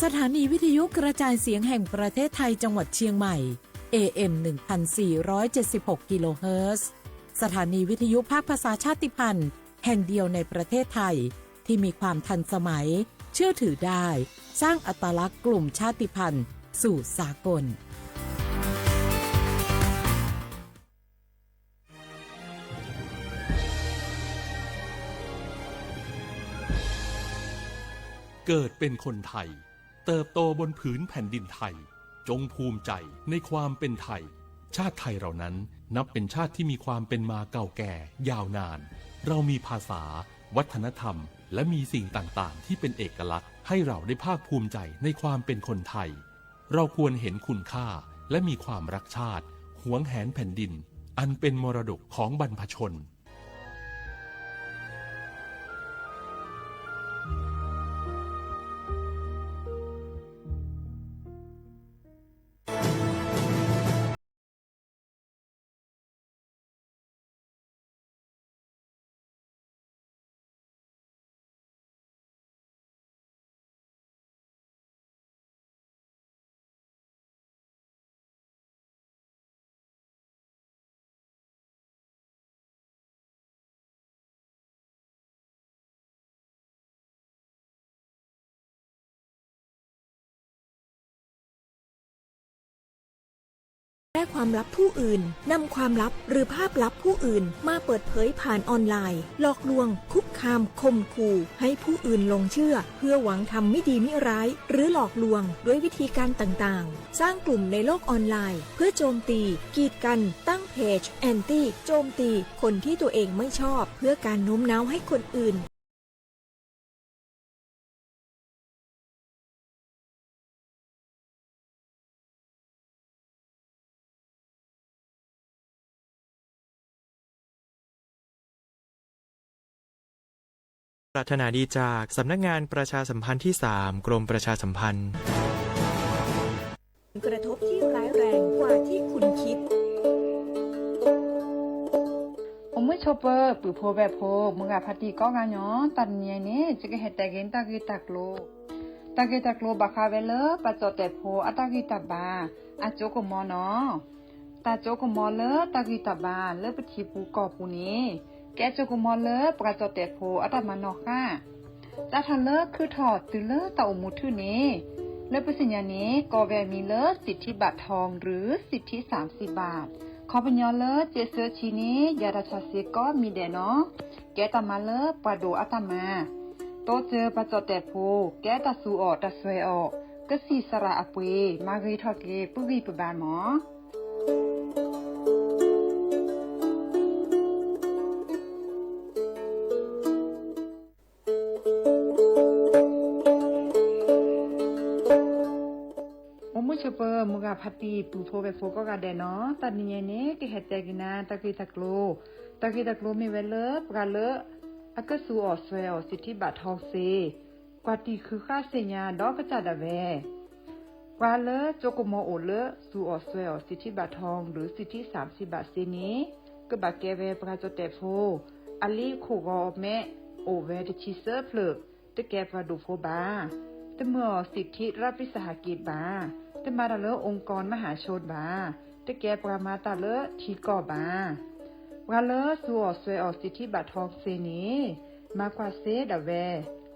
สถานีวิทยุกระจายเสียงแห่งประเทศไทยจังหวัดเชียงใหม่ AM 1476 กิโลเฮิรตซ์สถานีวิทยุภาคภาษาชาติพันธุ์แห่งเดียวในประเทศไทยที่มีความทันสมัยเชื่อถือได้สร้างอัตลักษณ์กลุ่มชาติพันธุ์สู่สากลเกิดเป็นคนไทยเติบโตบนผืนแผ่นดินไทยจงภูมิใจในความเป็นไทยชาติไทยเรานั้นนับเป็นชาติที่มีความเป็นมาเก่าแก่ยาวนานเรามีภาษาวัฒนธรรมและมีสิ่งต่างๆที่เป็นเอกลักษณ์ให้เราได้ภาคภูมิใจในความเป็นคนไทยเราควรเห็นคุณค่าและมีความรักชาติหวงแหนแผ่นดินอันเป็นมรดกของบรรพชนแก้ความลับผู้อื่นนำความลับหรือภาพลับผู้อื่นมาเปิดเผยผ่านออนไลน์หลอกลวงคุกคามข่มขู่ให้ผู้อื่นหลงเชื่อเพื่อหวังทำไม่ดีไม่ร้ายหรือหลอกลวงด้วยวิธีการต่างๆสร้างกลุ่มในโลกออนไลน์เพื่อโจมตีกีดกันตั้งเพจแอนตี้โจมตีคนที่ตัวเองไม่ชอบเพื่อการโน้มน้าวให้คนอื่นปรารถนาดีจากสำนักงานประชาสัมพันธ์ที่ 3 กรมประชาสัมพันธ์กระทบที่ร้ายแรงกว่าที่คุณคิดอมชอปเปอร์ปือโพแบบโพมึงอะพัติก็งานย้อนตันเนียนี่จะก็เฮ็ดแต่เกนตะกีตักโลบักคาเวเลปะจอแต่โพอะตะกีตับบาอะโจกมอเนาะตาโจกมอเลตะกีตับบาเลปฏิปูกอปูนี้แกโจกมอเลปะจอแต่โพอะตะมานอค่ะตาทันเลคือถอดตือเลตะอมุทื่อนี้และปสิญญานี้ก็แวมีเลสิทธิบัตรทองหรือสิทธิ30 บาทขอปัญญาเลเจเซอร์ชีนี้ยาราชาเซก็มีเดเนาะแกตามาเลปะโดอะตามาโตเจอปะจอแต่โพแกตาสูออตาสวยออกก็สีสระอปวยมารีทอเกปุรีปบานหมอชเปอร์มุกาพัตีปูโพไปโฟก็กาเดเนาะตัดนี้เนี่ยก็เฮ็ดแต่กินาตะกีตะโกลมีเวลปกาเลอะก็สูออสเวลสิทธิบัตรทองเซกว่าตีคือค่าเสียดอกก็จัดาเวกว่าเลโจกโมโอเลสูออสเวลสิทธิบัตรทองหรือสิทธิ30 บาทเซนี้ก็บักแกเวปกาจเตโฟอลีโคกอแม่โอเวตชิเซอร์เพลกตะแกปาดูโฟบาตะเมื่อสิทธิรัฐวิสาหกิจบาตมาตาเลองค์กรมหาชนบาตะแกปรามาตาเลทีก่อบาวาเลสัวสวยออกสิทธิบัตรทองเซนีมากว่าเซดาเว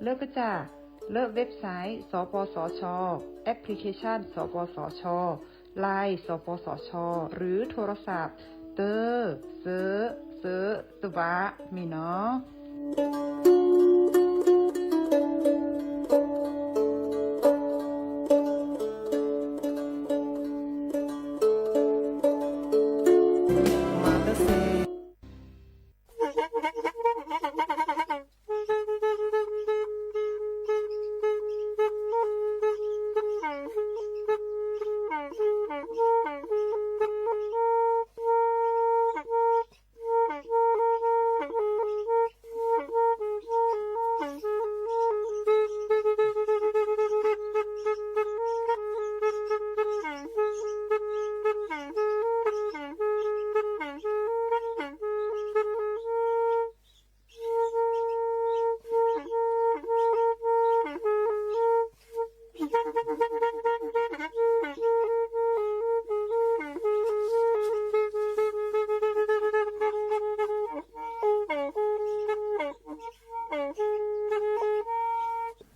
เลิกก็จ้าเลิกเว็บไซต์สปสชแอปพลิเคชันสปสชไลน์สปสชหรือโทรศัพท์เตอเซตวะมีเนาะ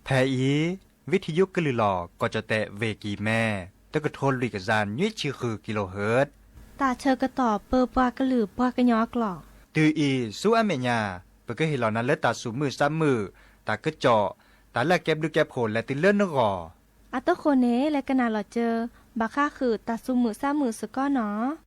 แพอีวิทยุกลือหลอก็จะแตะเวกีแม่ตะกะโทนลุยกะจานยุ้ยชื่อคือกิโลเฮิรตซ์ตาเชอกระต่อเปอปากระหลือปากระยอกหลอกตืออีสู้อเมญาเปก็เห็นเหล่านั้นและตาสูมือซ้ำมือตากระเจาะตาละแก็บดูแก็บโผล่และติเลื่อนนกออัตโคเนและกนาหลอเจอบาค่าคือตาซุมือซ้ามือสก้อเนาะ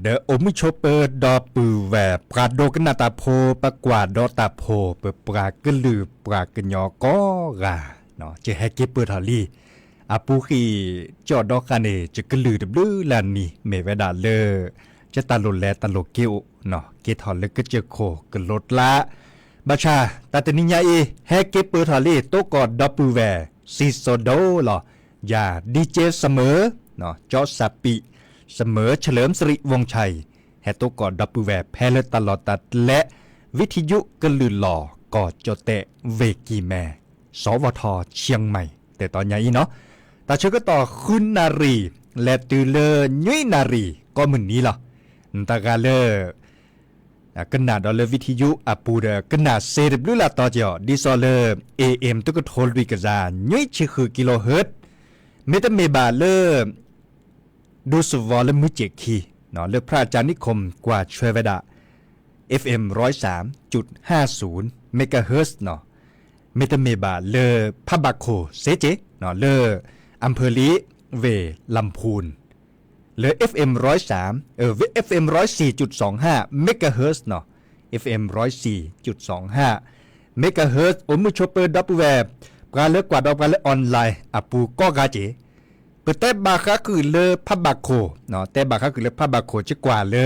เดอโอมิโชเปอร์ดอปือแหวปราโดกนาตาโพปะกวาดอตาโพเปปรากะลือปรากะยอกอกาเนาะจะให้เก็บเปิดทอลีอาปูคีจอดอกกันเอจะกะลือดบลือลานี่เมเวดาเลอจะตาลแลตลกเกียวเนาะเกทอลก็เจอโคกะลดละบาชาตาตนิญาเอให้เก็บเปิดทอลีโตกอดดอปือแหวซีโซโดหรอย่าดีเจเสมอเนาะจอสาปิเสมอเฉลิมสิริวงชัยแฮตโตกอดดับเบิลแวร์แพลตลอดตัดและวิทยุกลือหล่อกอดโจเตะเวกีแมสวทเชียงใหม่ แต่ตอนนี้เนาะแต่เชื่อก็ต่อคุณนารีและตือเลยุ้ยนารีก็เหมือนนี้ล่ะตากาเลกันนาดอลวิทยุอปูเดกันนาเซรบลุลาต่อจอดิซอเลเอเอ็มตุกโทลวิกซายุ้ยชิคือกิโลเฮิรตซ์เมตาเมบาเลดูสวอลมุเจคีเนาะเลพระอาจารย์นิคมกว่าช่วยเวดา FM 103.50 เมกะเฮิรตซ์เนาะเมตาเมบาเลพะบาโคเซเจเนาะเลอำเภอลีเวลำพูนเล FM 103 FM 104.25 เมกะเฮิรตซ์เนาะ FM 104.25 เมกะเฮิรตซ์อมุชเปอร์ดับเวบกาเลกว่าดอกกาเลออนไลน์อปูก็กาเจเปิดแต่บาคาคือเลพะบาโคเนาะแต่บาคาคือเลพะบาโคจะกว่าเล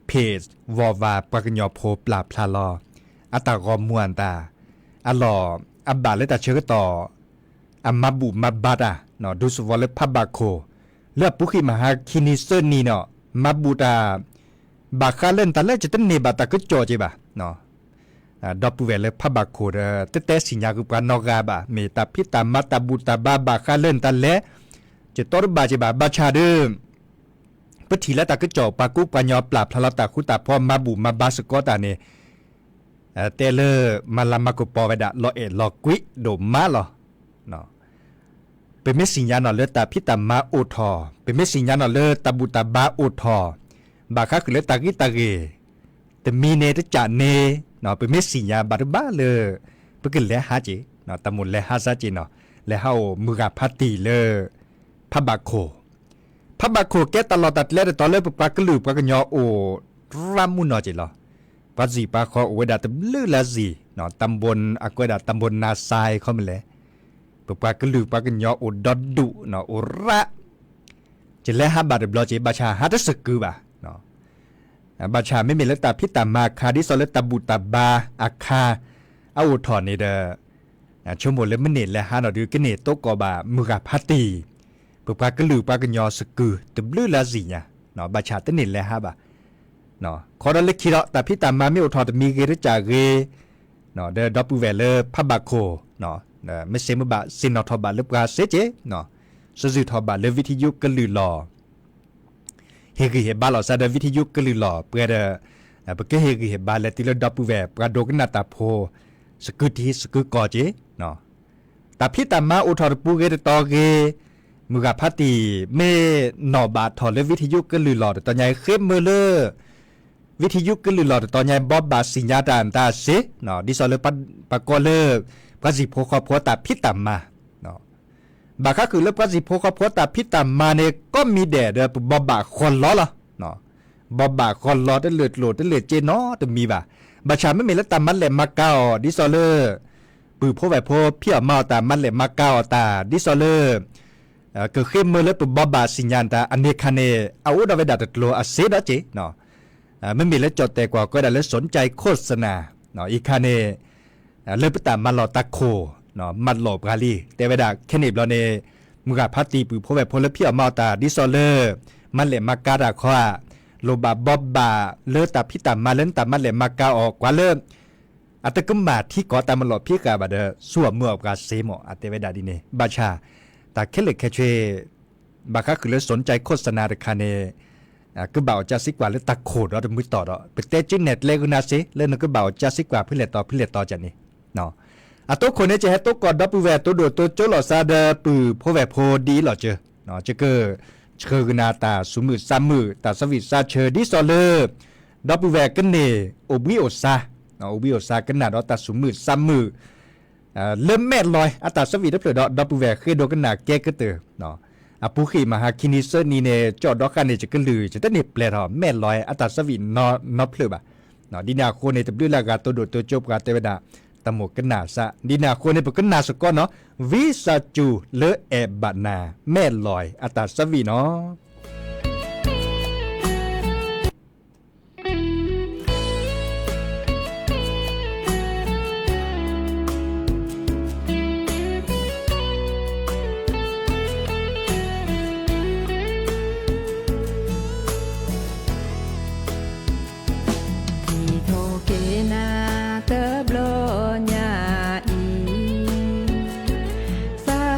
เพจวอวาปากญอโพปลาพลาลออัตากอมวนตาอัลลออับบาเลตาเชกต่ออัมมาบุมาบาดาเนาะดูสวอลเลพะบาโคเลือปุขิมหาคินิเซนีเนาะมาบูตาบาคาเล่นตาเลจะตันเนบาตาก็จอจิบะเนาะดอปเวลพะบาโคเตเตสิญญากุปานอกาบะเมตาพิตามาตาบูตาบาคาเล่นตาเลจะตอร์บาจิบะบาชาเดปทีละตาก็จอปากุปัญญาปราบพลาตาคุตาพอมาบุมาบาสกอตาเนเตเลมาลามากุปอเวดาลอเอลอกุยโดมาลอเนาะเป็นเมสิญญาณเลตาพิตามาโอทอเป็นเมสิญญาณเลตาบุตาบาโอทอบาคาคือเลตากิตาเกแต่มีเนตจาเนเนาะเป็นเมสิญญาบาร์บาเลเพื่อกินเลหาจีเนาะตามุนเลหาซาจีเนาะและเฮามือกาพัตติเลพะบาโคพะบาโคแกตลอดตัดเลตอนเลปปากลือปากญอโอรามุนอจิลอปัจจิปาขออเวดาตลือลาซีเนาะตำบลอะกวดาตำบลนาซายเขามาเลยปปากลือปากญอโอดอดดุเนาะโอระจะเลหาบาดบลอจิบาชาหาตสกือบาเนาะบาชาไม่มีเลตาพิตามาคาดิซอเลตาบุตาบาอาคาเอาถอนนี่เด้อชั่วโมงเลมเนตและหาเนาะดูกเนตโตกอบามือกาพัตติปปากลือปากญอสกือตบลือลาซีเนี่ยเนาะบาชาตเนตและหาบาเนาะขอดเลคิระแต่พิตามาไม่อุทธรมีเกรจาเกเนาะเดดับเวลพะบาโคเนาะไม่เสมบะสินอทบาเลปราเซเจเนาะสจุทบาเลวิทยุกลือลอเฮกิเฮบาลอซาเดวิทยุกลือลอเปเดปะเกเฮกิเฮบาเลติลดับเวปราโดกนาตาโพสกุทีสกุกอเจเนาะแต่พิตามาอุทธรปูเกตตอเกมือกาพัติเมนอบาทอเลวิทยุกลือลอตอนใหญ่เข้มมือเลวิทยุกลือหลอดตอนใหญ่บอบบาสิญญาดานตาเสเนาะดิซอเลปะกอเลปะสิโพคอพัวตาพิตามมาเนาะบาคาคือเลปะสิโพคอพัวตาพิตามมาเนี่ยก็มีแดดบอบบาคนล้อละเนาะบอบบาคนล้อได้เลือดโหลดได้เลือดเจเนาะแต่มีบ่าบาชาไม่มีแล้วตามันแหลมมาเก้าดิซอเลปือโพไวโพเพี้ยมาตามันแหลมมาเก้าตาดิซอเลเกิดขึ้นเมื่อแล้วปบอบบาสิญญาณตาอันเนคาเนเอาอุดาเวดาตโลอาเซดาเจเนาะไม่มีแล้วจดแต่กว่าก็ได้แล้วสนใจโฆษณาเนาะอีคาเนเริ่มตามมาหลอตะโคเนาะมันหลบกาลีแต่เวลาแค่นี้เราเนมือกาพัตติปือพแบบพลเพียมาตาดิซอเลอร์มันเหลมากาดาข้อโลบาบอบบาเลอตาพิตามาเล่นตามันเหลมากาออกกว่าเริ่มอัตกมาที่ก่อตามมันหลบพี่กาบาเดส่วนเมื่อกาเซโมอัตเวดาดิเนบาชาแต่แค่เล็กแค่ช่วยบาคาคือเลยสนใจโฆษณาเดคาเนก็บ่าวจะสิกว่าแล้วตะโขดเราจะมือต่อเราเป็นเตจิเน็ตเลยคุณนาซิเล่นก็บ่าวจะสิกว่าเพื่อเล่นต่อจากนี้เนาะตัวคนนี้จะให้ตัวกอดดับเวตัวโดดตัวโจหล่อซาเดปือพอแวโพดีหล่อเจอเนาะจะเกิดเชิงนาตาสุมือซ้ำมือตาสวิตซาเชอดิซอเลอร์ดับเวกันเนโอบิโอซาเนาะโอบิโอซากันนาดอตาสุมือซ้ำมือเริ่มแม่ลอยอัตาสวิตดับเวเคยโดกันนาแก้ก็เตอเนาะปุขีมหาคินิเซนีเนจอดอกกันเนจะกลือจะต้องเนเปลรอแม่ลอยอัตสวินนอเพลบะเนาะดินาโคเนตบด้วยลากาตัวโดตัวจบกาเตวดาตะหมกกันนาซะดินาโคเนปกันนาสกอเนาะวิซาจูเลเอบานาแม่ลอยอัตสวินเนาะ สห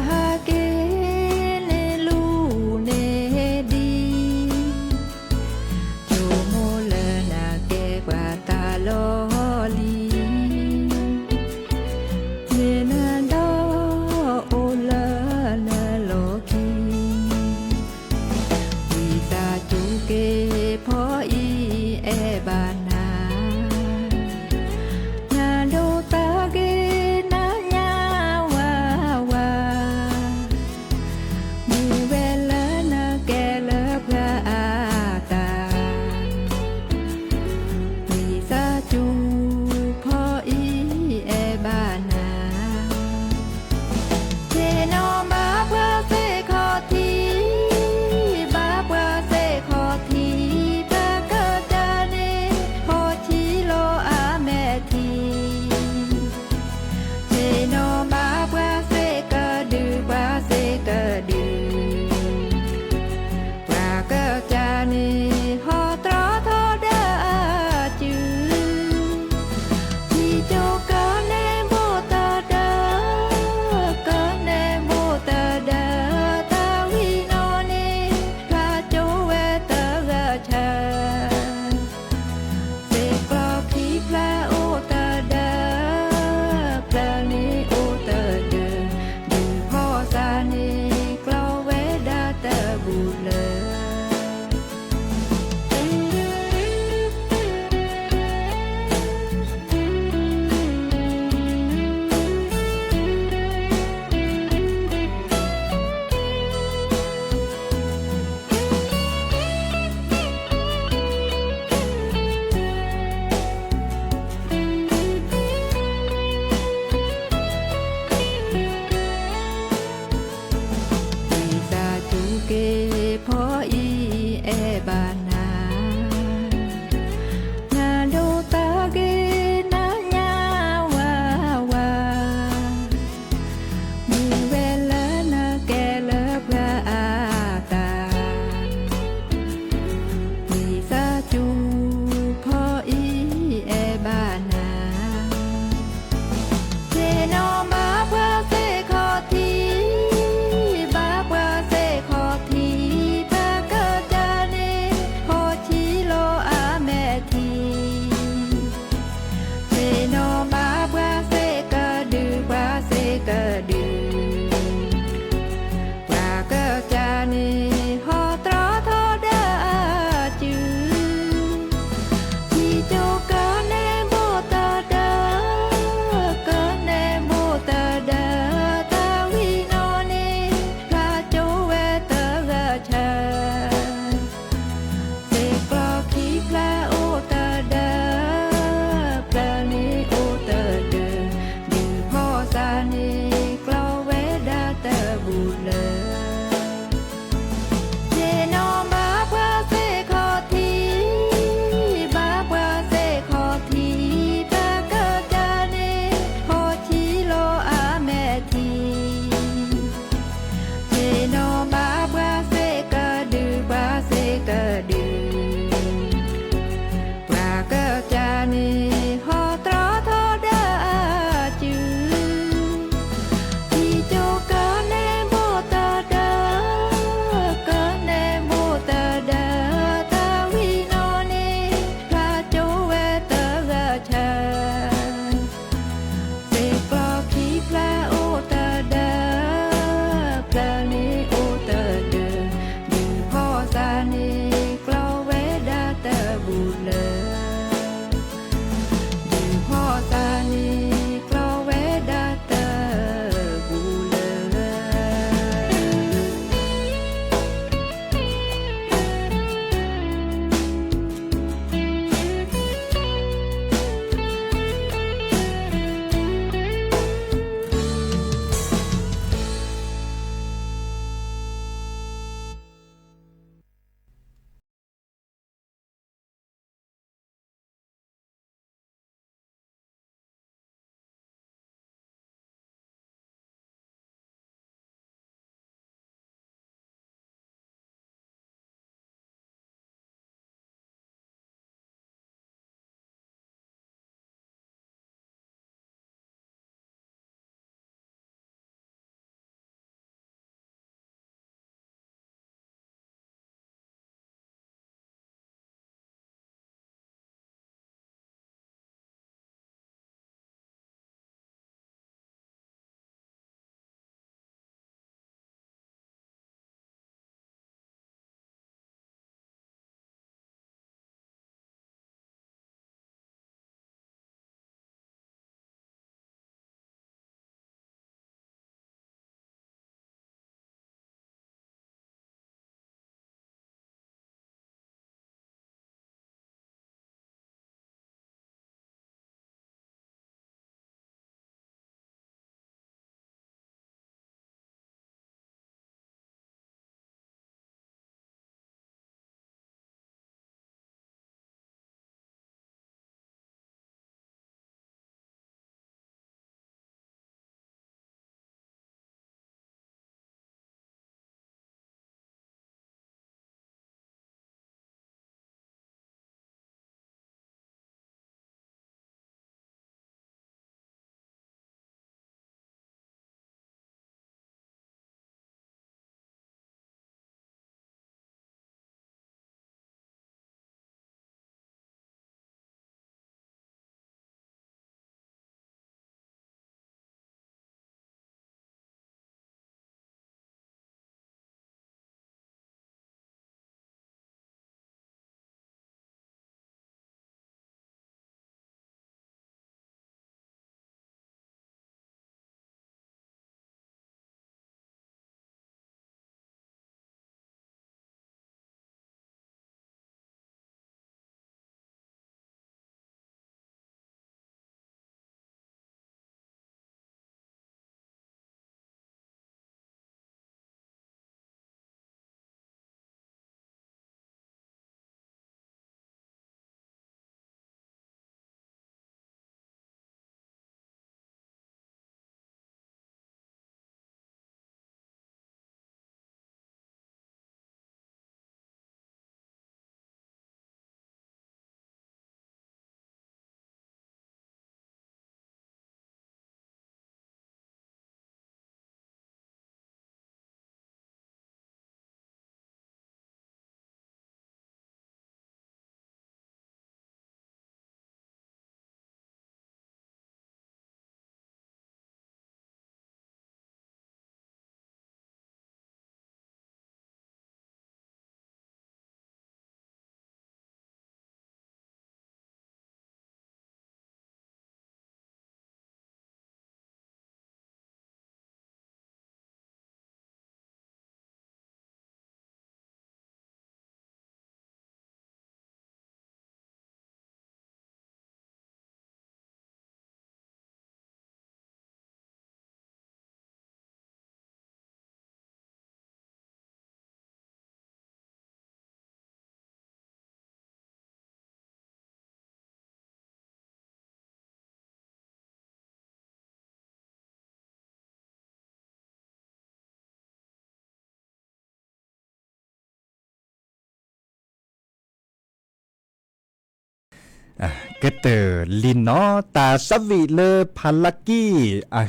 ก็เตอลินเนาะตาสวิเลพัลลักกี้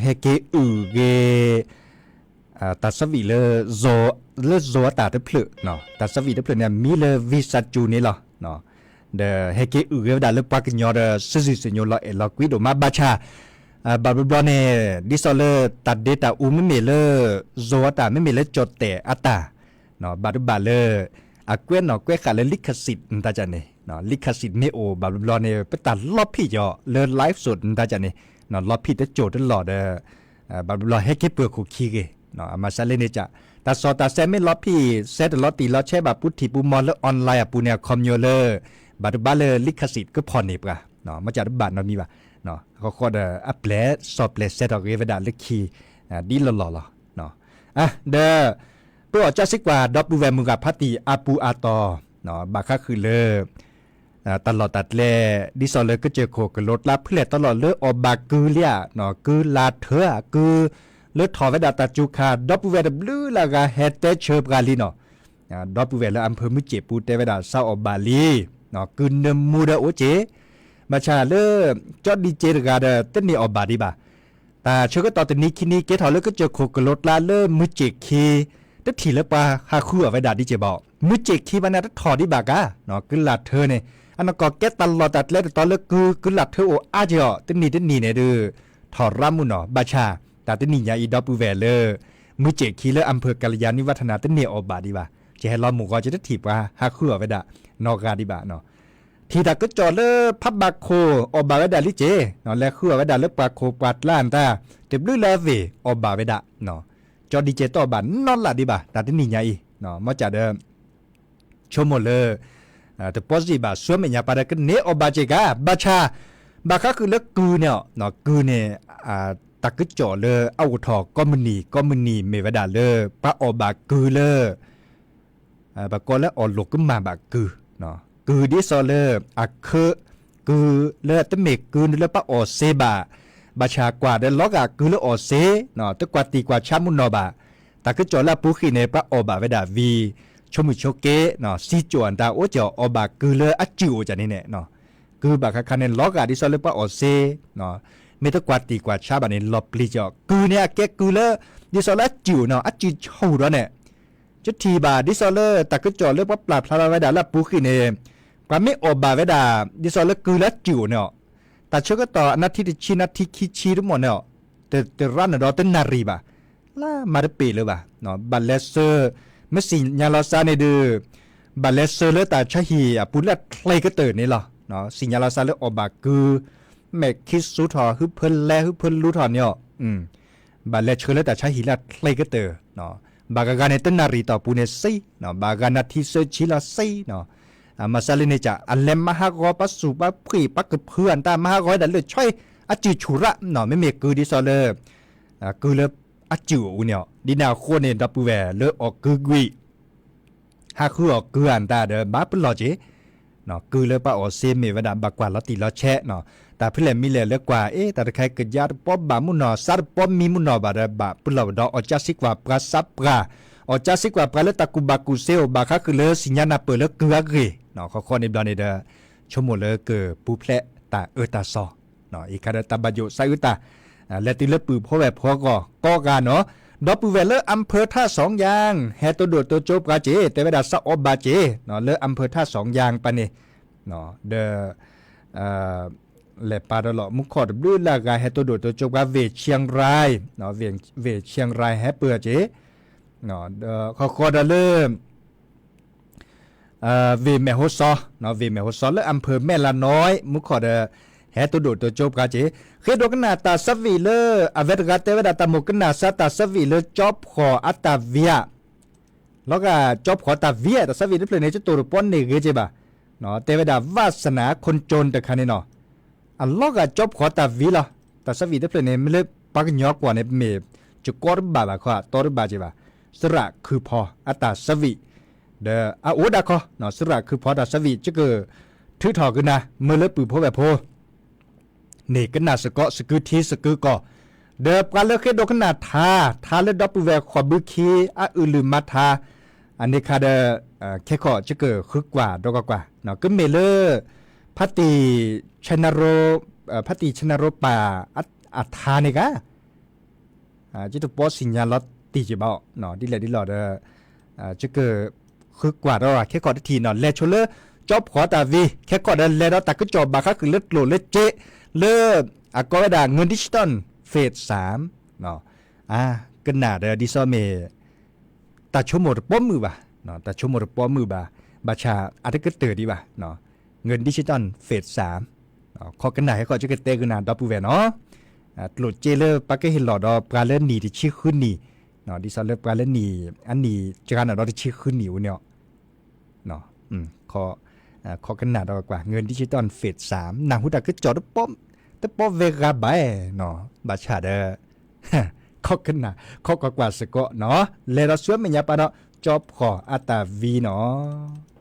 เฮเกอูเกตาสวิเลโซตาเตพลเนาะตาสวิเตพลเนี่ยมีเลวิสัจูนี่เหรอเนาะเดเฮเกอูเกดาเลปักญอเดซิซิญอลเอลกุิโดมาบาชาบาบลอเนดิซอเลตัดเดตาอูไม่มีเลโซตาไม่มีเลจดแต่อัตาเนาะบาดบาเลเกวนเนาะเกวขาเลลิขสิทธิ์ตาจันเนี่ยเนาะลิขสิทธิ์ไม่โอบาบลอเนี่ยไปตัดลอบพี่จ่อเลไลฟ์สดตาจันเนี่ยเนาะลอบพี่จะโจทย์ตลอดบาบลอให้เก็บเปลือกคุกขี้เกเนาะมาซาเลเนี่ยจะตาซอตาแซไม่ลอบพี่เซตลอตีลอแช่แบบพุทธิปูมอลและออนไลน์ปูเนี่ยคอมโยเลบาดบาเลลิขสิทธิ์ก็พอเนี่ยปะเนาะมาจากบาทเนาะมีปะเนาะเขาก็เดอัปเลสสอบเลสเซตออกเวดาลิขีดีหล่อเนาะเดเพื่อจะสิกว่าดอปูแวมุกับพัติอาปูอาตอเนาะบาค่าคือเลตลอดตัดแลดิซอเลก็เจอโคกรถลาเพื่อตลอดเลอบากือเลียเนาะกือลาเถอกือเลถอเวดาตาจูคาดอปูแวดบลูลากาเฮเตเชอร์กาลีเนาะดอปูแวเลอำเภอมุเจปูเตเวดาซาอบาลีเนาะกือเนมูเดโอเจมาชาเลจอดดีเจรกาเดเต้นนี่ออกบาดีบ่าแต่เชื่อก็ต่อแต่นี้คินี้เกถอแล้วก็เจอโคกรถลาเลมือเจคีตทีละปาหาคู่เอาไว้ดาดีเจบอกมือเจคีบันนั้นถอดีบากาเนาะกึลาเธอเนี่ยอันนั้นก็แกตลอดตัดเล็ดตอนเลิกกึลาเธอโออาเจาะเต้นนี่เนี่ยดูถอรามุนเนาะบาชาแต่เต้นนี่ยาอีดอปูแวเลมือเจคีเลอำเภอกัลยาณิวัฒนาเต้นเนี่ยออกบาดีบ่าจะให้เราหมู่ก็จะได้ถีบว่าหาคู่เอาไว้ดานอกกาดีบ่าเนาะทีดักก็จอดเลยพับบาโคอบาเวดาลิเจเนาะแล้วคือเวดาเลปาโคปัดล้านตาเต็บลือเลเวอบาเวดาเนาะจอดีเจต่อบานนอนละดิบ่าตาที่นี่ใหญ่เนาะมาจากเดิมชมหมดเลยแต่พอสิบ่าสวมเมียปาดกันเนอบาเจกาบาชาบาค่าคือเลิกกูเนี่ยเนาะกูเนี่ยตักก็จอเลยเอาถอกก็มันนี่เมเวดาเลยปะอบากูเลยบาก็แล้วออลกก็มาบากูเนาะกูดิซอเลอร์กูเลอตะเมกกูเลอปะออเซบาบาชากว่าเดล็อกกูเลออเซเนาะตะกว่าตีกว่าชามุนนอบาตะก็จอละปุขีเนปะอบาเวดาวีชมุโชเกเนาะซีจวนตาโอจออบากูเลออจิวจานี่เนี่ยเนาะกูบาคันเนล็อกดิซอเลอปะออเซเนาะเมตะกว่าตีกว่าชาบาเนลอปลีจอกูเนี่ยแกกูเลอดิซอเลอจิวเนาะอจิโหรอเนี่ยจุดทีบาดิซอเลอตะก็จอเลอปะปลาพลาเวดาละปุขีเนปาไม่อบาเวดาดิซอลกูและจิ๋วเนาะแต่เชื่อก็ต่อนาทีที่นาทีคิชีทุกหมดเนาะแต่ร้านเนาะเต้นนารีบ่าล่ามาได้ปีเลยบ่าเนาะบัลเลเซอร์ไม่สิญาลาซาในดื้อบัลเลเซอร์เลแต่ชาฮีปุระใครก็เตือนนี่หรอเนาะสิญาลาซาเลอบากูแม่คิดสู้ถอฮึเพิ่นแลฮึเพิ่นรู้ถอนเนี่ยบัลเลเชอร์เลแต่ชาฮีละใครก็เตือนเนาะบากาในเต้นนารีต่อปูเนซีเนาะบากานาทีเซชิลาซีเนาะมาซาลินจะอันเลมมหากรปัสสุปะผีปักกับเพื่อนตามหากรดันเลยช่วยอจิชุระเนาะไม่มีกูดิซอเลกูเลอจิวเนี่ยดินาโคเนดับเวเลออกกูกุยหาคือออกกูอันตาเดบ้าปลอจีเนาะกูเลปะออเซมีวดาบักกว่าลอติลอแชเนาะแต่เพื่อนมีเลเลกว่าแต่ใครเกิดยาป๊อบบามุนเนาะซาร์ป๊อบมีมุนเนาะบาดบาปลอดอจัสิกว่าปราซับปราอจัสิกว่าปราเลตะกุบากุเซลบาค่าคือเลสิญญาณเปิดเลเกลือเกเนาะข้อในบลานี่เดชมหมดเลยเกิดปูเพลตาตาซอเนาะอีกคาตาบาโยไซอุตาและติเลปือพ่อแบบพ่อก็การเนาะดอปูเวเลอำเภอท่าสองยางแฮตัวโดดตัวโจปราเจแต่เวลาซาอบบาเจเนาะเลออำเภอท่าสองยางปะนี่เนาะเดและปาดหลอมุขอดบลูลากาแฮตัวโดดตัวโจปราเวเชียงรายเนาะเวเชียงรายแฮเปือเจเนาะข้อดเริ่มเวเมโฮซอเนาะเวเมโฮซอและอำเภอแม่ละน้อยมุขอดแฮตัวโดดตัวโจปราเจเคดกนาตาสวีเลอเวตกาเตเวดาตามกนาซาตาสวีเลจอบขออัตาเวียแล้วก็จอบขอตาเวียตาสวีเลเพลเนจตัวป้อนเนเกเจบะเนาะเตเวดาวาสนาคนจนแต่คันนี้เนาะอันแล้วก็จอบขอตาวีละตาสวีเลเพลเนไม่เลปักยอกกว่าในเมจุกอร์บาบะขอตอร์บาเจบะสระคือพออัตาสวีเดอโอดาคอเนาะสระคือพอตาสวีจะเกิดถือถอกันนะเมื่อเลปือพอแบบพอเนกันนาสกอสกุทีสกุกอเดอปลาเลเคดกนาทาเลดอปเวขอบุคีอะอุลืมาทาอันนี้คาเดแค่ขอจะเกิดคึกกว่าดอกกว่าเนาะก็เมเล พัติชนโรพัติชนโรป่าอัฏฐานี่กะจิตุปอสิญญาลอตตีจิบ่เนาะดิแลดิหลอดจะเกิดคือกว่าเราแค่กอดทีเนาะแลชเลจอบขอตาวีแค่กอดแลเราตักก็จอบบาค่ะคือเลือดโหลเลือดเจเลือดก็ได้เงินดิจิตอลเฟส3เนาะกันหนาเดดิซอเมตาชั่วโมงป้อมมือบ่เนาะตาชั่วโมงป้อมมือบ่บาชาอาจจะเกิดเตอดีบ่เนาะเงินดิจิตอลเฟส3เนาะขอกันหนาให้ก็จะเกิดเตกันหนาดอปูแวเนาะตลุดเจเลปักก็เห็นหลอดปลาเล่นหนีที่ชื่อขึ้นนี่เนาะดิซอเลปลาเล่นหนีอันนี้จะการหนาดอที่ชื่อขึ้นนี่เนาะขอกันหนาดอกว่าเงินดิจิตอลเฟส3นางหุดาก็จอดป้อมแต่ป้อเวกาบายเนาะบาชาเดขอกันหนาขอกว่าสกอเนาะเลเราสวยมันยาปะเนาะจอบขออัตาวีเนาะ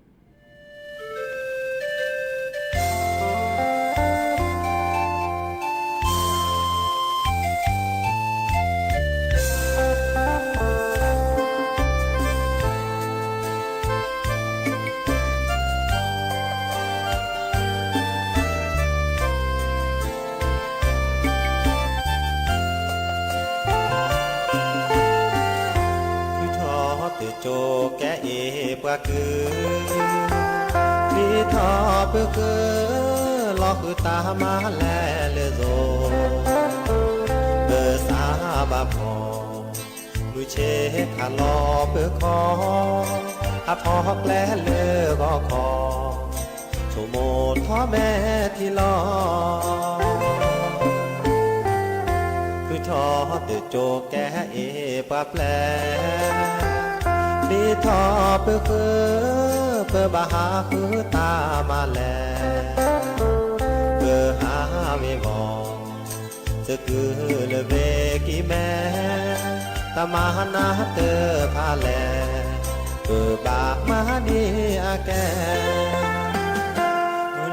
โจแกเอปะคือลีทอเปคือลอคือตามาแลเลโซเบอสาบาพอมือเชคาลอเปคออาพอกแลเลก็คอโชโมท้อแม่ที่รอคือทอตือโจแกเอปะแปลลีทอเพื่อเพื่อบาหาคือตามาแลเพื่อหาไม่มองจะคือเลเวกิแม่ตามานาเตอพาแลเพื่อบามาดีอาแก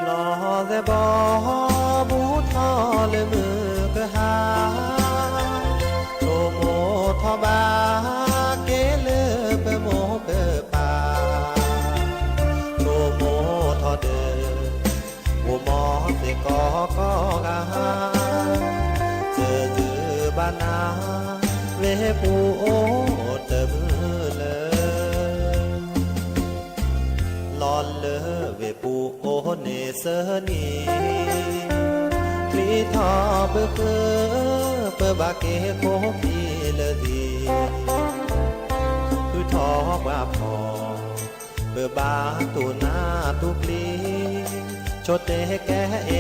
รอแต่บอบูทอเลยมือก็หาโตโมทอบาเกลเปโมเปปาโตโมทอเดโอมอเสกอกาเจอจือบานาเวปูโอเตมือเลยลอนเลเวปูโอเนเสนีคลีทอเปเปบาเกโคพีเลดีคือทอบว่าพอเปิดบาตูนาตุกลีโชเตแกเอ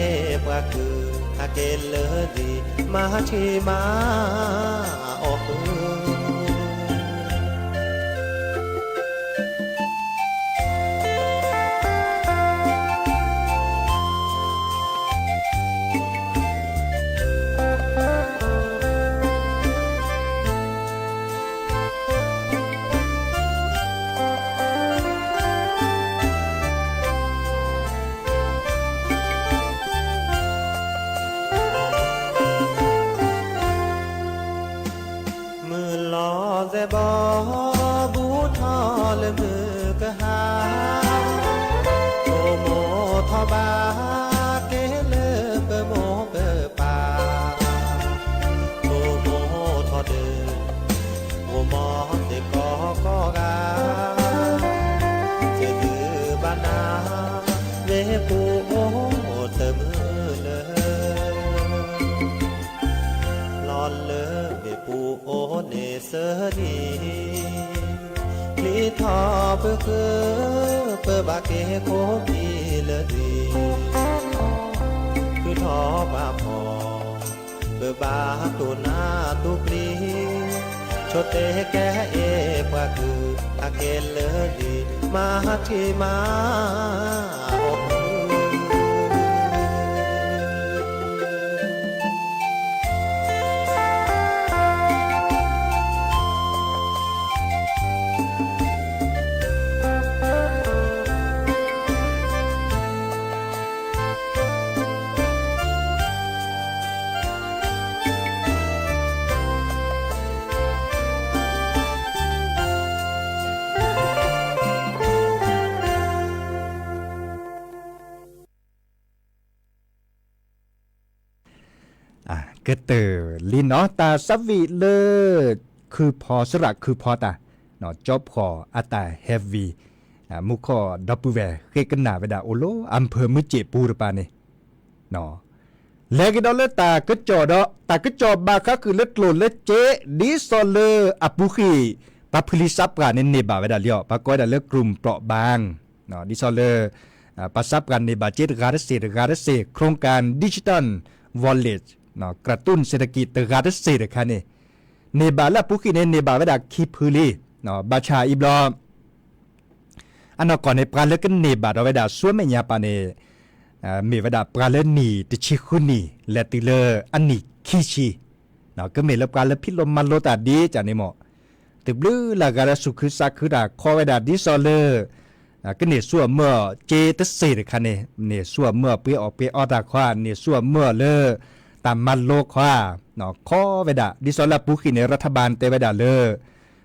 ปะคืออาเกลเลดีมาชีมาออกบอบูทอเลมือกะหาโตโมทอบาเกเลเปโมเปปาโตโมทอเดโอมอเตกอกาเจดือบานาเวปูโอเตมือเลยลอนเลเวปูโอเนเสนีลีทอเพื่อเพื่อบาเกโคพีเลดีคือทอบาพอเพื่อบาตูนาตุกลีโชเตแกเอปะคืออาเกลเลดีมาที่มา กเตอร์ลินเนาะตาสวีเลคือพอสระคือพอตาเนาะจอบพออัตาเฮฟวีมุขอดับเบิลแวเกกันหนาเวดาโอโลอำเภอมุเจปูรปานี่เนาะแล้วก็ดอเลตาก็จอดอตาก็จอบาคะคือเล็ดโลเล็ดเจดิซอเลอปุขีปะพลิซับกันในบาเวดาเลียวปะก้อยดาเลกลุ่มเปราะบางเนาะดิซอเลปัสซับกันในบาเจตการเสโครงการดิจิทัลวอลเล็ตเนาะกระตุ้นเศรษฐกิจการเสค่ะนี่ในบาละปุขีในบาเวดาคิพลีเนาะบาชาอิบลออันนั้นก่อนในปราเลกันในบาดเอาเวดาส่วนไม่ยาปานี่มีเวดาปราเลนีติชิคุนีและติเลอันนี้คิชิเนาะก็มีแล้วปราเลพิลมมันโลตาดีจานี่หมอติบลือละการสุขสักคือดาคอเวดาดิซอเลก็เนี่ยส่วนเมื่อเจตเสดค่ะเนี่ยส่วนเมื่อเปียออกเปียออตาควาเนี่ยส่วนเมื่อเลตามมันโลควาเนาะคอเวดาดิซอลปุขีในรัฐบาลเตเวดาเล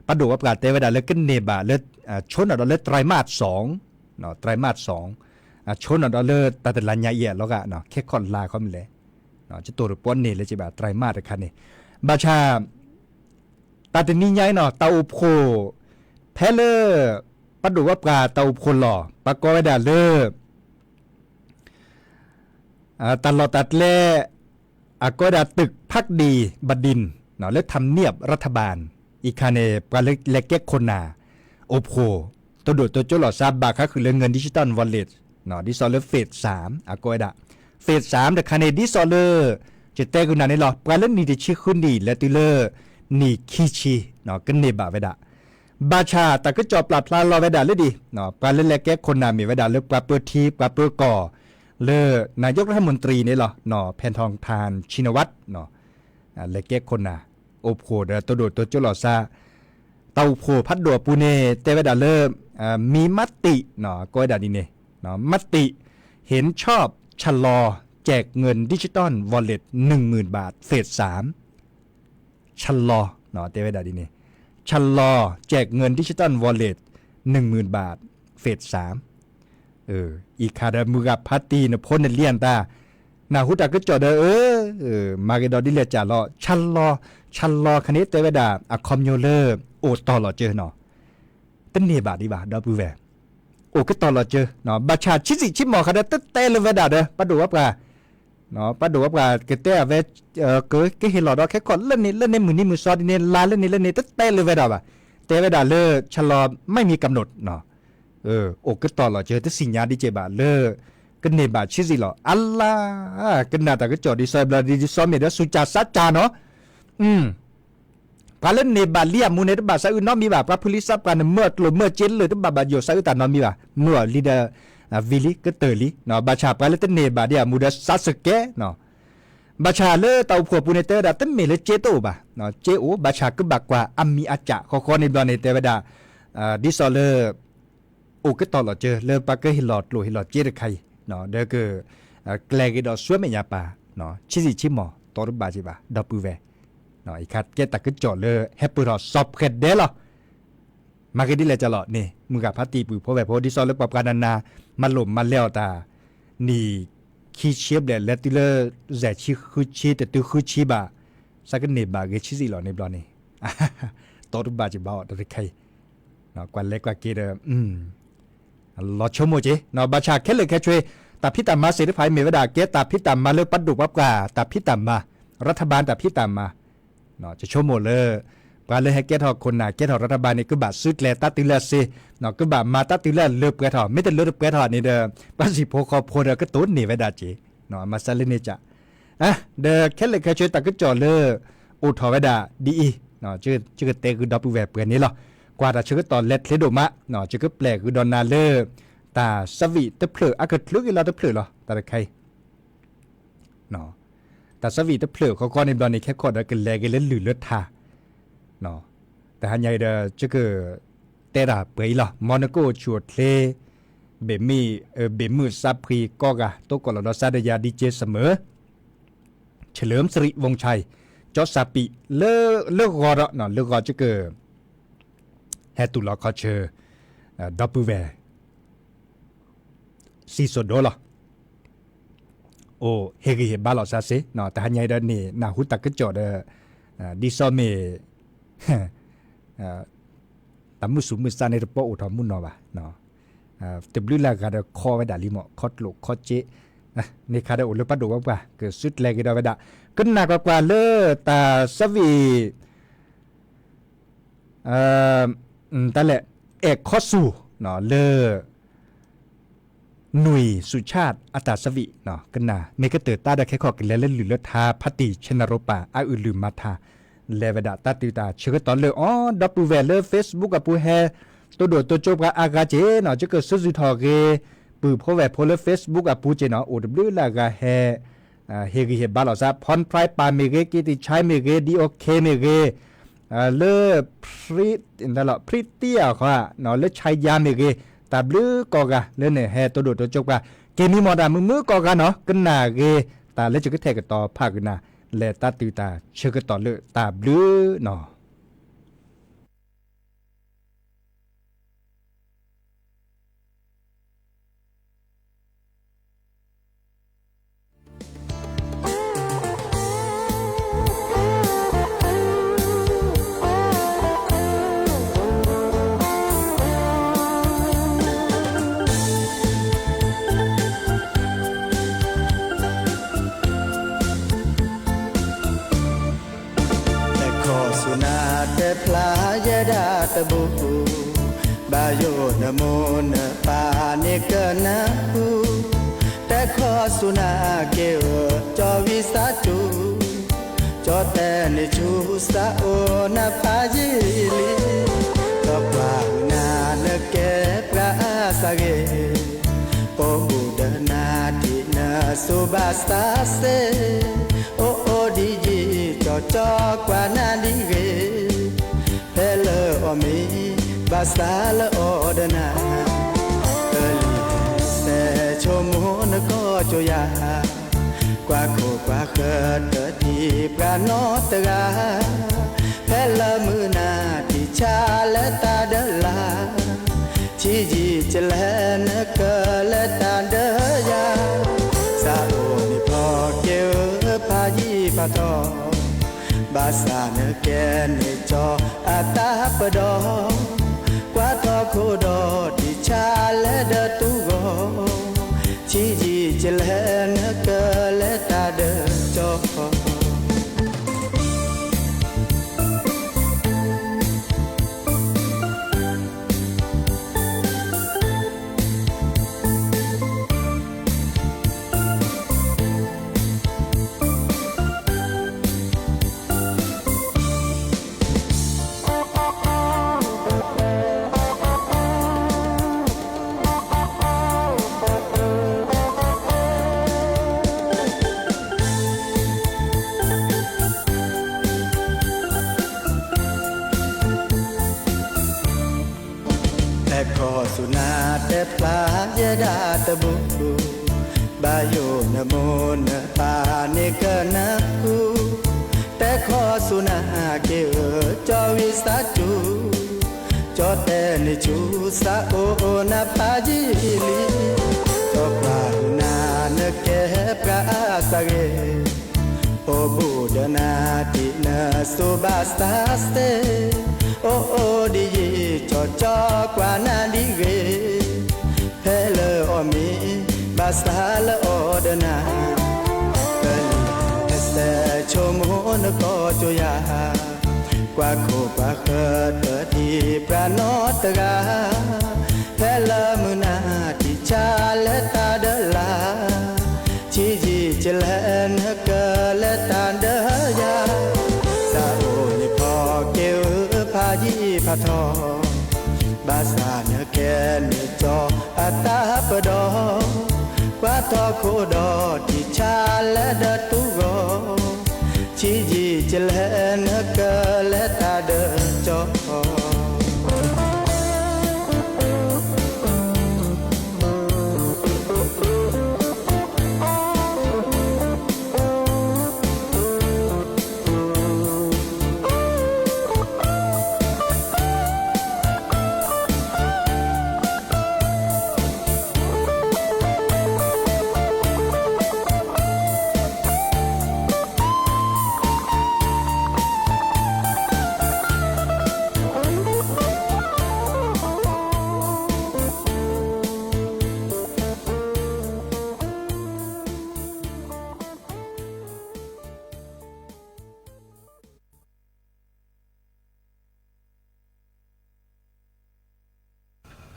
ปะดูว่าประกาศเตเวดาเลก็เนี่ยบาเลชนเอาเลไตรมาส2เนาะไตรมาส2ชนเอาเลตาแต่ละญาเอียแล้วก็เนาะแค่คอนลาเขาไม่เลยเนาะจะตัวป้อนเนี่ยเลยจิบาไตรมาสค่ะนี่บาชาตาแต่นี่ใหญ่เนาะเตาโพแพเลปะดูว่าปลาเตาโพหล่อปะกอเวดาเลตลอดตัดแลก็ดาตึกพักดีบดินเนาะและทำเนียบรัฐบาลอีกคาเนปลาเล็กแก้คนนาโอโพตัวโดดตัวโจหลอดซาบาค่ะคือเรื่องเงินดิจิตอลวอลเล็ตเนาะดิซอลเลอร์เฟส3ก็ดาเฟส3แต่คาเนดิซอลเลอร์จะแต่กุนาในหรอปลาเล่นนี่จะชื่อคุณดีและติเลอร์นี่คิชิเนาะกันเนบาเวดาบาชาแต่ก็จอบปลาพลาลอเวดาเลยดีเนาะปลาเล่นแก้คนนามีเวดาเลือกปลาเปิดทีปลาเปิดก่อเลอนายกรัฐมนตรีนี่หรอเนาะแผ่นทองทานชินวัตรเนาะเล็กแก้คนนาโอโพเดตัวโดดตัวโจหลอซาเตาโพพัดดัวปูเนเตเวดาเลมีมติเนาะก็ดาดีเนเนาะมติเห็นชอบชะลอแจกเงินดิจิตอลวอลเล็ต 10,000 บาทเฟส3ชะลอเนาะเตเวดาดีเนชะลอแจกเงินดิจิตอลวอลเล็ต 10,000 บาทเฟส3อีคาดามุกาพัตตีนะพ้นเลียนตานาหุตาก็จอดมาเกดอดิเลจาลอชันลอคณิตเตเวดาอะคอมโยเลอร์โอตอลอเจอเนาะตันเนบาดีบาดอบูแวโอก็ตอลอเจอเนาะบาชาชิสิชิมอคาดาตเตเลเวดาเด้อปะดูว่าปลาเนาะปะดูว่าปลาเกเตเวก็เฮลอดอแค่ก่อนเล่นในมือนี่มือซอดิเนลาเล่นในตเตเลเวดาบาเตเวดาเลอชะลอไม่มีกำหนดเนาะโอก็ตอลอเจอตสิญญาดิเจบาเลอกันเนบาชิสิหรออัลลากันนาตาก็จอดีซอยบลาดีซอมเมเดสุจาสัจจาเนาะพาเล่นเนบาเลียมูเนตบาซาอุนอมีบาพระพุลิซับกันเมื่อตลเมื่อเจนเลยตบาโยซาอุตานอมีบาเมื่อลีดาวิลิก็เตอร์ลีเนาะบาชาพาเล่นเนบาเดียมูดาซัสเกเนาะบาชาเลเตาผัวปูเนเตอร์ดาตั้งเมเลเจโตบาเนาะเจโอบาชาก็บักว่าอัมมีอาจะขอในบลาเนเตเวดาดิซอเลโอก็ตอลอเจอเลปาก็ฮิลอดโลฮิลอดเจไคเนาะเด็กแกลกิดอสวยไม่ยาป่าเนาะชิสิชิมอตอรบาจิบาดับปูเวเนาะอีคัดเกตักก็จ่อเลยแฮปปี้รอสอบเข็ดเด้หรอมาเกดิเลยจะหลอดนี่มึงกับพัตตีปูเพราะแบบพอดิซอลเล็กปรับการนามาหล่มมาแล้วตานี่ขี้เชียบเด็ดและติเลแจชิคือชีแต่ตัวคือชีบาสักเนบาเกชิสิหลอในบลอนี่ตอรบาจิบาตอริใครเนาะกว่าเล็กกว่าเกเดลอชโมเจเนาะบาชาแค่เลยแค่ช่วยตาพิตามาเสด็จภัยเมวดาเกตาพิตามาเลือกปัดดุปับกาตาพิตามารัฐบาลตาพิตามาเนาะจะชโมเลยปาเลยให้เกตหอกคนหนาเกตหอกรัฐบาลนี่ก็บาซื้อแลตัดติเลเซเนาะก็บามาตัดติเลเลือกเกตหอไม่แต่เลือกเกตหอนี่เด้อภาษีโพคอโพเดก็ตุ้นนี่เวดาเจเนาะมาซาเลเนจ่ะเด้อแค่เลยแค่ช่วยตาก็จ่อเลยอุทอเวดาดีเนาะชื่อเตคือดับเวเปื่อนนี่หรอกว่าแต่ชื่อตอนเล็ดเลโดมะเนาะชื่อก็แปลคือดอนนาเลอตาสวีตะเพลออากาศลึกอีลาตะเพลอหรอตาใครเนาะตาสวีตะเพลอเขาก็ในดอนในแค่ขอดกันแลกันเล่นหรือเลือดทาเนาะแต่หันใหญ่เด้อจะเกิดเตระเปยหรอมอนาโกชัวเทเบมือซับพรีก็กะโตกอลดอซาดยาดีเจเสมอเฉลิมสิริวงชัยจอสาปิเลิกรอเนาะเลิกรอจะเกิดแฮตุลอคอเชอดับเบิลแวร์ซีโซโดล่ะโอ โอเฮกิเฮบาลอซาเซเนาะแต่หันใหญ่ดนี่นาหุตักกะจอดดิซอเมตำมุสุมุสาในระปออุทอมุนเนาะบ่าเนาะเตบลือลากาดคอไว้ดาลิหมอคอดลูกคอดเจในคาดอุลปัดดูว่าเกิดสุดแลกดาไว้ดาก็หนักกว่าเลตาสวีแต่แหละเอกคอสูเนาะเลหนุ่ยสุชาติอัตสวิเนาะกันนาเมกะเตอร์ตาดาแค่ขอกินแล้วหรือเลทาพัติชนรปาอาอุลืมมาทาเลวดาตาติตาเชื่อตอนเลยอ๋อดับปูเวลเลเฟซบุ๊กกับปูแฮตัวโดดตัวโจบกับอากาเจเนาะจะเกิดสุดทอเกปือพอแวโพลเฟซบุ๊กกับปูเจเนาะโอดบลูลากาแฮเฮกิเฮบาลอซาพอนไพรปาเมเกกิติใช้เมเกดีโอเคเมเกเลพริตนั่นแหละพริเตียเขาอะเนาะเลใช้ยาเมเกตาบลือกอกะเลเนี่ยแฮตัวโดดตัวโจบกะเกมีมอดามือกอกะเนาะกันนาเกตาเลจะก็แทกต่อภาคนาเลตาติตาเชื่อต่อเลตาบลือเนาะพลายดาตบุบาโยนโมนปานิกนะฮูแต่ขอสุนาเกวจอวิสาจูจอแต่นิจูสาโอนาพาจิลีตบวานานเกพระสเกโอบุดนาดินาสุบาสตาเซโอโอดีจีจอจอกว่านาดีเกเพลออมีบาสตาลออดนาเอลีเสชมโหนก็จยากว่าโคกว่าเกิดเกิดที่ปราโนตกาเพลมือนาที่ชาและตาเดลาชีจีจะแลนเกและตาเดยาซาโอนิพอเกวพายีปะทอบาสานเกนจออาตาปดอกว่าทอโคดอที่ชาและเดตุโกชีจีจะแลนเกและตาเดจอสุนาแต่ปลายดาตบุบาโยนโมนปานิกนะฮูแต่ขอสุนาเกอจอวิสาจูจอแต่นิจูสาโอนาปาจิลีจอปานานเกพระสเกโอบุดนาตินาสุบาสตาสเตโอโอดีจอจอกว่านาดีเกเพลอมีบาสตาลอดนาเอลีเสชมโหนก็จยากว่าโคกว่าเกิดเกิดที่ปราโนตกาเพลมือนาที่ชาและตาเดลาชีจีจะแลนเกและตาเดยาซาโอนิพอเกวพายีพะทอบาสานเกนจออาตาปดอกว่าทอโคดอที่ชาและเดตุโกชีจีจะแลนเกและตาเดจอ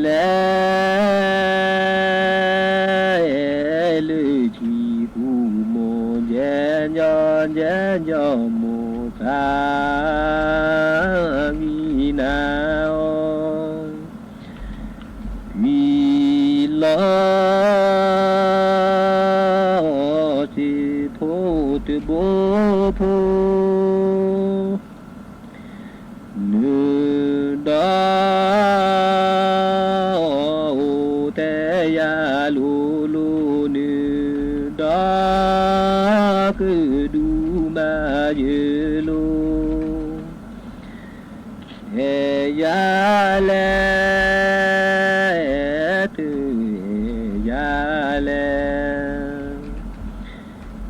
และลือที่ผู้โมเยนยอนเยนยอโมทามีนามีลอสิโพตโบโพเนื้อดาวแต่ยาลูลูเนื้อดาคือดูมาเยโลเฮยาเลตือยาเล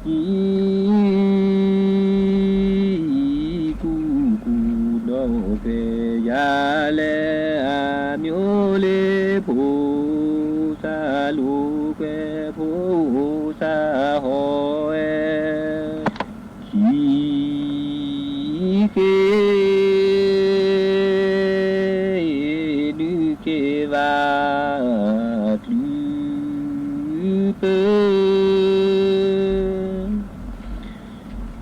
อีกูโนเปยาเลอามิโอเลผูซาลูเปผูซาโฮเอคีเกนึเกวาคลูเป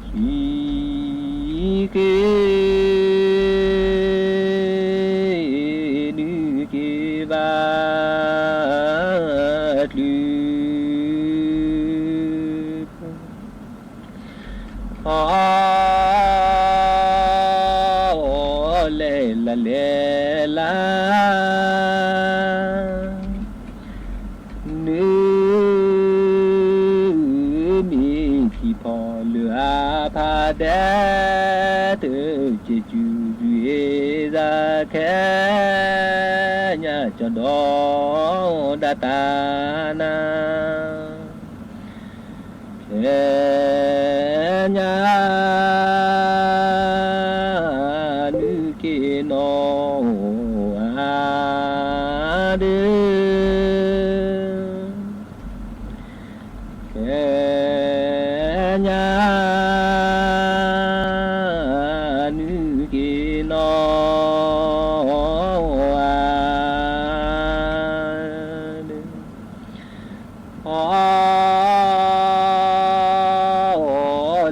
คีเกนึเกวาคลูเลลาเลลาเนื้อมีที่พอเหลือพาแดดเจจูเอซาแค่ญาจดอดาตานาแค่ญานึเกโนอาเดแค่ญานึเกโนอาเด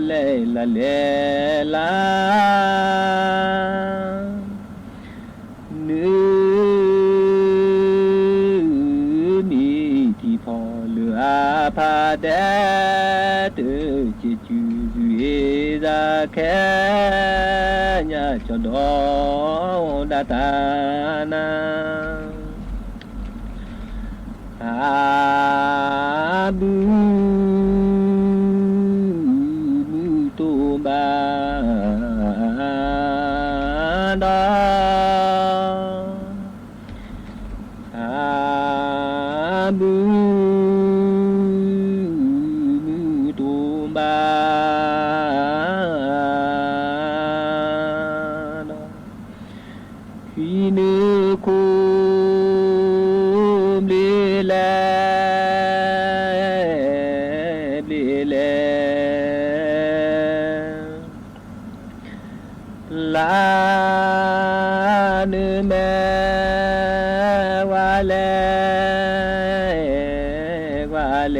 เลลาเลลาเนื้อมีที่พอเหลือพาแดดเจจูเอซาแค่ญาจดอดาตานาอาบูมูตุบาดาอาบูมูตุบาดาฮีเนโคมเลลลาเนแมวาเลวาเล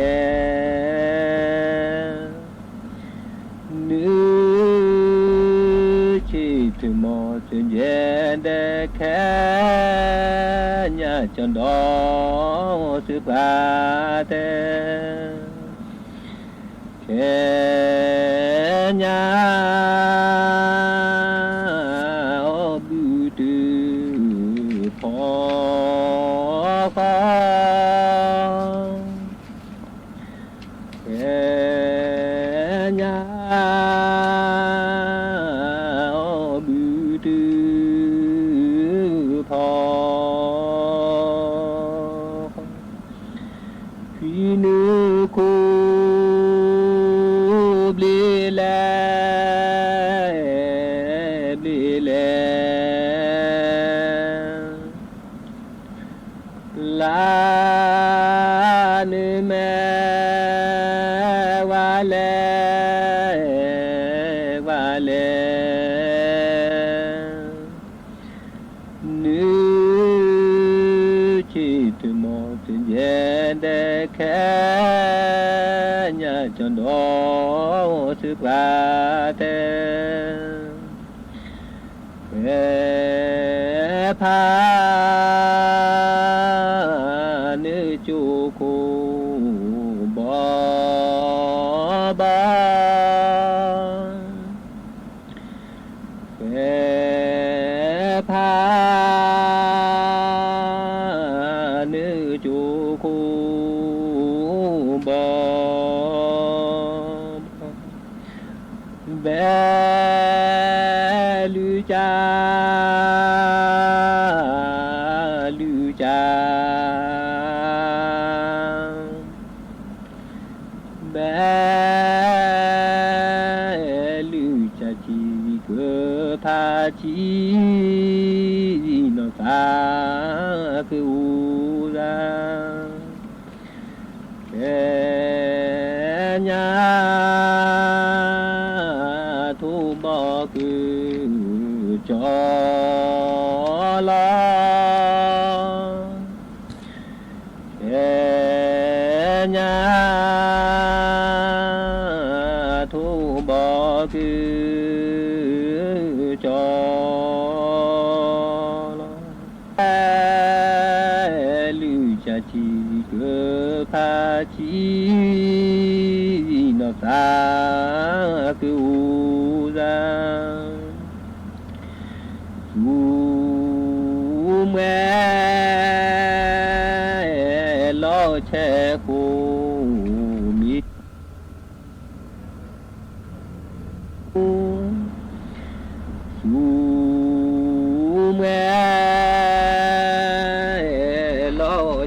เนื้อชิตมอสเยนเดแค่ญาจันดอสุปาเตแค่ญาลาเนแมวาเลวาเลเนื้อ tuyên diện để khẽ nhà chọn đó sự ba thế về pha nữ chu khu bỏ ba về pha nữ chu khu bỏ về lư cha tha chi nó ta cứ u ra cái nhà thu bỏ cứ cho lo cái nhà thu bỏ cứ chi cơ pha chi nó ta cứ u ra dù mẹ lo che cô mi dù mẹ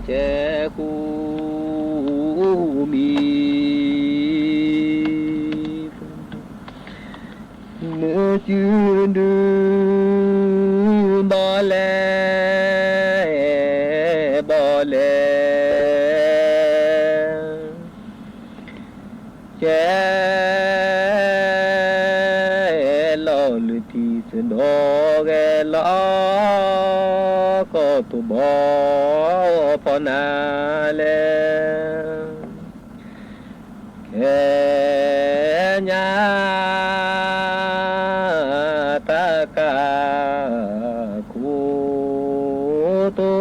che khu mi nữ chưa đưa bỏ lẽ che lo lư thì sẽ đó ghé lo có tu bỏ phò na lệ kẻ nhà ta cả khu tu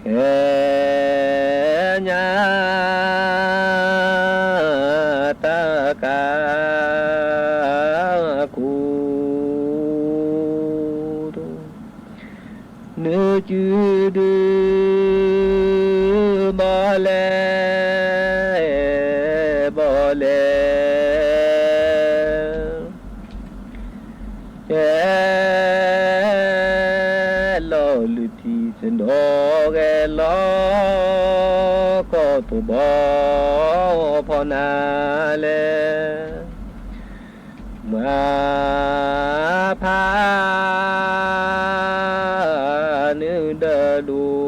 kẻ nhà ta cả nữ chưa đưa bỏ lẽ che lo lư thì sen đó ghé lo có tu bỏ phò na lệ mà pha nữ đờ đủ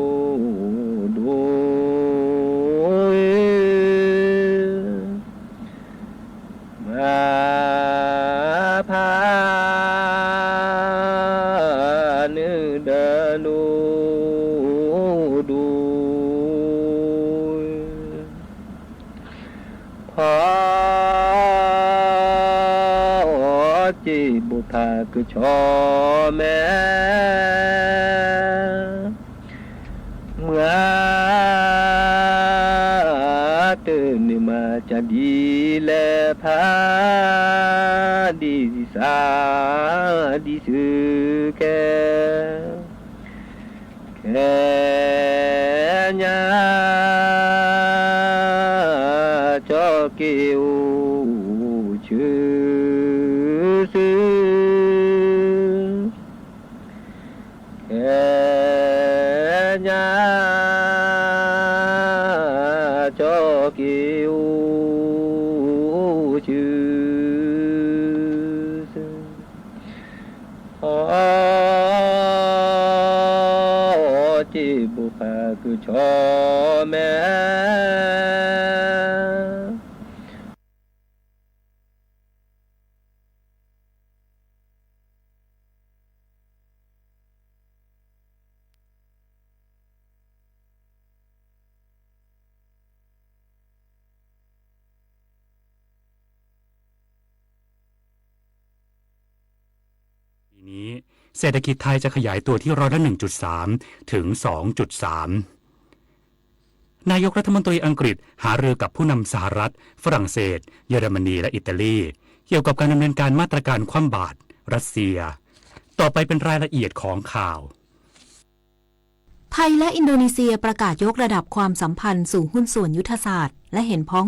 mà pha nữ đờ đủ phó chỉ bồ tát cứ cho mẹ từ niệm mà cha đi lệ pha đi xa đi sư kê nhà cho kêu chữ sư nhà cho kêu chữ chỉ bộ phà cứ cho mẹ ปีนี้เศรษฐกิจไทยจะขยายตัวที่1.3 ถึง 2.3 นายกรัฐมนตรีอังกฤษหารือกับผู้นำสหรัฐฝรั่งเศสเยอรมนีและอิตาลีเกี่ยวกับการดำเนินการมาตรการคว่ำบาตรรัสเซียต่อไปเป็นรายละเอียดของข่าวไทยและอินโดนีเซียประกาศยกระดับความสัมพันธ์สู่หุ้นส่วนยุทธศาสตร์และเห็นพ้อง